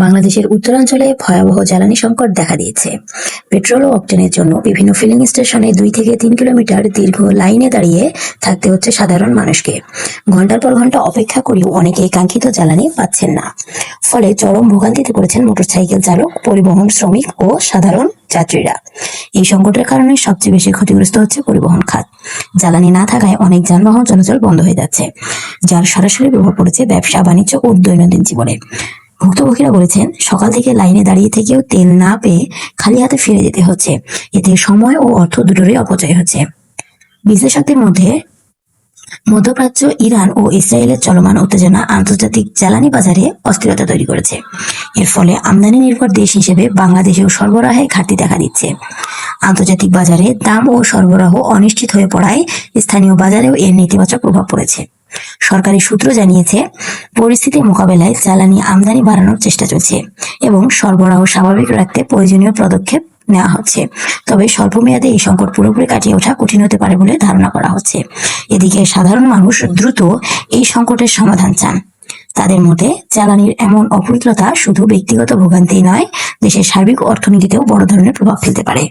বাংলাদেশের উত্তরাঞ্চলে ভয়াবহ জ্বালানি সংকট দেখা দিয়েছে। পেট্রোল ও অকটেনের জন্য বিভিন্ন ফিলিং স্টেশনে 2 থেকে 3 কিলোমিটার দীর্ঘ লাইনে দাঁড়িয়ে থাকতে হচ্ছে সাধারণ মানুষকে। ঘন্টার পর ঘন্টা অপেক্ষা করেও অনেকেই কাঙ্ক্ষিত জ্বালানি পাচ্ছেন না। ফলে চরম ভোগান্তিতে পড়েছেন মোটরসাইকেল চালক, পরিবহন শ্রমিক ও সাধারণ যাত্রীরা। এই সংকটের কারণে সবচেয়ে বেশি ক্ষতিগ্রস্ত হচ্ছে পরিবহন খাত। জ্বালানি না থাকায় অনেক যানবাহন চলাচল বন্ধ হয়ে যাচ্ছে, যার সরাসরি প্রভাব পড়েছে ব্যবসা বাণিজ্য ও দৈনন্দিন জীবনে। ভুক্তভোগীরা বলেছেন, সকাল থেকে লাইনে দাঁড়িয়ে থেকেও তেল না পেয়ে খালি হাতে ফিরে যেতে হচ্ছে। এতে সময় ও অর্থ দুটোরই অপচয় হচ্ছে। বিশ্লেষকদের মধ্যে মধ্যপ্রাচ্য, ইরান ও ইসরায়েলের চলমান উত্তেজনা আন্তর্জাতিক জ্বালানি বাজারে অস্থিরতা তৈরি করেছে। এর ফলে আমদানি নির্ভর দেশ হিসেবে বাংলাদেশেও সরবরাহে ঘাটতি দেখা দিচ্ছে। আন্তর্জাতিক বাজারে দাম ও সরবরাহ অনিশ্চিত হয়ে পড়ায় স্থানীয় বাজারেও এর নেতিবাচক প্রভাব পড়েছে। সরকারি সূত্র জানিয়েছে, পরিস্থিতি মোকাবেলায় জ্বালানি আমদানি বাড়ানোর চেষ্টা চলছে এবং সরবরাহ স্বাভাবিক রাখতে প্রয়োজনীয় পদক্ষেপ নেওয়া হচ্ছে। তবে স্বল্প মেয়াদে এই সংকট পুরোপুরি কাটিয়ে ওঠা কঠিন হতে পারে বলে ধারণা করা হচ্ছে। এদিকে সাধারণ মানুষ দ্রুত এই সংকটের সমাধান চান। তাদের মতে, জ্বালানির এমন অপ্রতুলতা শুধু ব্যক্তিগত ভোগান্তি নয়, দেশের সার্বিক অর্থনীতিতেও বড় ধরনের প্রভাব ফেলতে পারে।